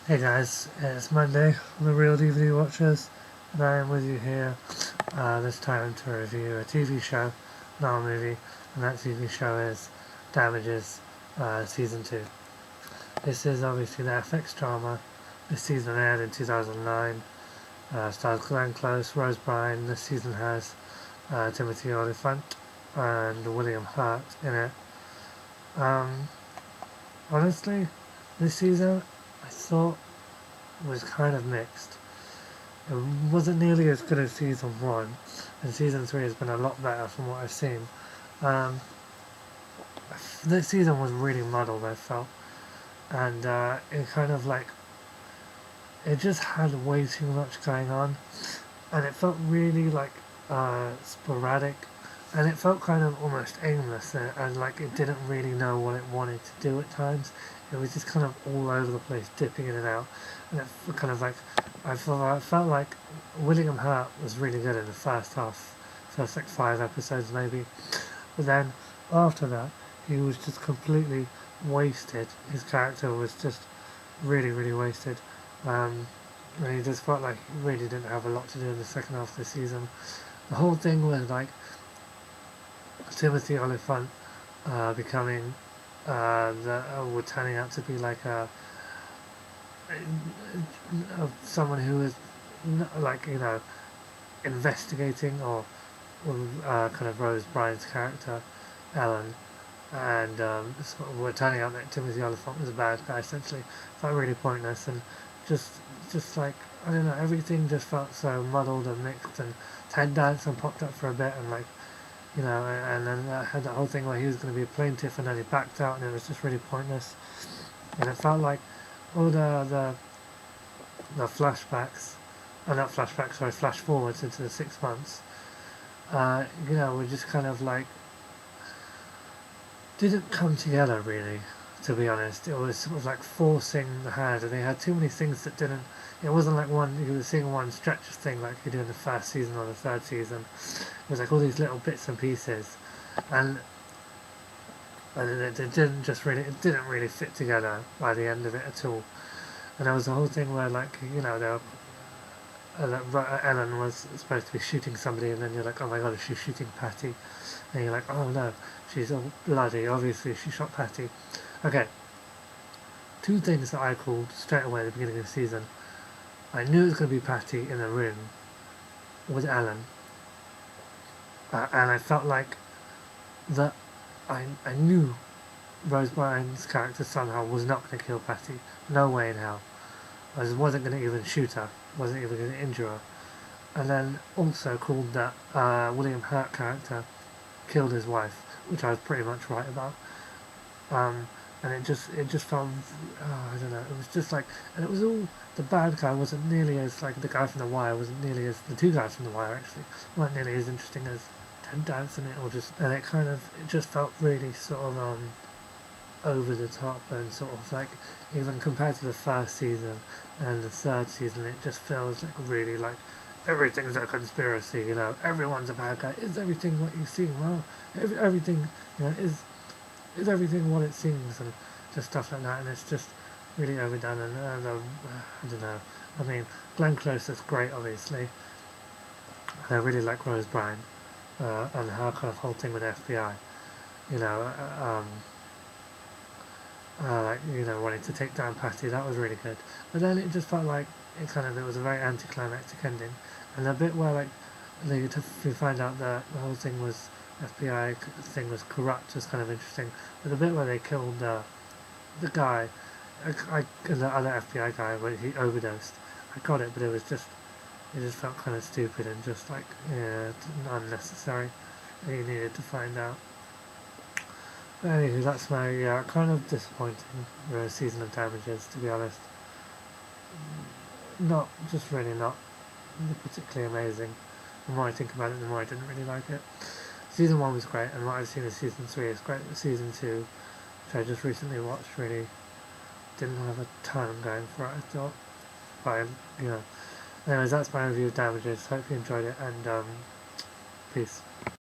Hey guys, it's Monday, the Real DVD Watchers, and I am with you here this time to review a TV show, not a movie, and that TV show is Damages Season 2. This is obviously the FX drama. This season aired in 2009, stars Glenn Close, Rose Byrne. This season has Timothy Olyphant and William Hurt in it. Um, Honestly, this season I thought was kind of mixed. It wasn't nearly as good as season 1, and season 3 has been a lot better from what I've seen. Um, this season was really muddled, I felt, and it kind of like, it just had way too much going on, and it felt really like sporadic, and it felt kind of almost aimless, and like it didn't really know what it wanted to do at times. It was just kind of all over the place, dipping in and out, and it kind of like, I felt like William Hurt was really good in the first half, first like 5 episodes maybe, but then after that he was just completely wasted. His character was just really wasted. And he just felt like he really didn't have a lot to do in the second half of the season. The whole thing was like Timothy Olyphant becoming were turning out to be like someone who was like, you know, investigating, or kind of Rose Byrne's character Ellen, and sort of were turning out that Timothy Olyphant was a bad guy essentially. Felt really pointless, and just just like, I don't know, everything just felt so muddled and mixed. And Ted Danson popped up for a bit, and like, you know, and then I had that whole thing where he was going to be a plaintiff and then he backed out, and it was just really pointless. And it felt like all the flashbacks, not flashbacks, sorry, flash forwards into the 6 months, you know, were just kind of like, didn't come together really, to be honest. It was sort of like forcing the hand, and they had too many things that didn't. It wasn't like you were seeing one stretch of thing like you do in the first season or the third season. It was like all these little bits and pieces, and it didn't really fit together by the end of it at all. And there was a whole thing where, like, you know, Ellen was supposed to be shooting somebody, and then you're like, oh my god, is she shooting Patty? And you're like, oh no, she's all bloody, obviously she shot Patty. Okay, two things that I called straight away at the beginning of the season. I knew it was going to be Patty in a room with Ellen, and I felt like that I knew Rose Byrne's character somehow was not going to kill Patty. No way in hell. I wasn't going to even shoot her, wasn't even going to injure her. And then also called that William Hurt character killed his wife, which I was pretty much right about. And it just felt, I don't know, it was just like, and it was all, the bad guy wasn't nearly as, like, the guy from The Wire wasn't nearly as, the two guys from The Wire actually, weren't nearly as interesting as Ted Danson in it, or just, and it just felt really sort of, over the top, and sort of like, even compared to the first season and the third season, it just feels like really like everything's a conspiracy, you know, everyone's a bad guy. Is everything what you see? Well, everything, you know, is everything what it seems, and just stuff like that, and it's just really overdone, and I don't know. I mean, Glenn Close is great, obviously. I really like Rose Byrne, and her kind of whole thing with FBI, you know, like, you know, wanting to take down Patty, that was really good. But then it just felt like it was a very anticlimactic ending, and the bit where like you find out that the whole thing was FBI thing was corrupt was kind of interesting. But the bit where they killed the guy, the other FBI guy, where he overdosed, I got it, but it just felt kind of stupid and just like, yeah, unnecessary. And you needed to find out. Anywho, that's my kind of disappointing season of Damages, to be honest. Not, just really not particularly amazing. The more I think about it, the more I didn't really like it. Season 1 was great, and what I've seen of Season 3 is great. Season 2, which I just recently watched, really didn't have a ton going for it, I thought. But, you know. Anyways, that's my review of Damages. Hope you enjoyed it, and peace.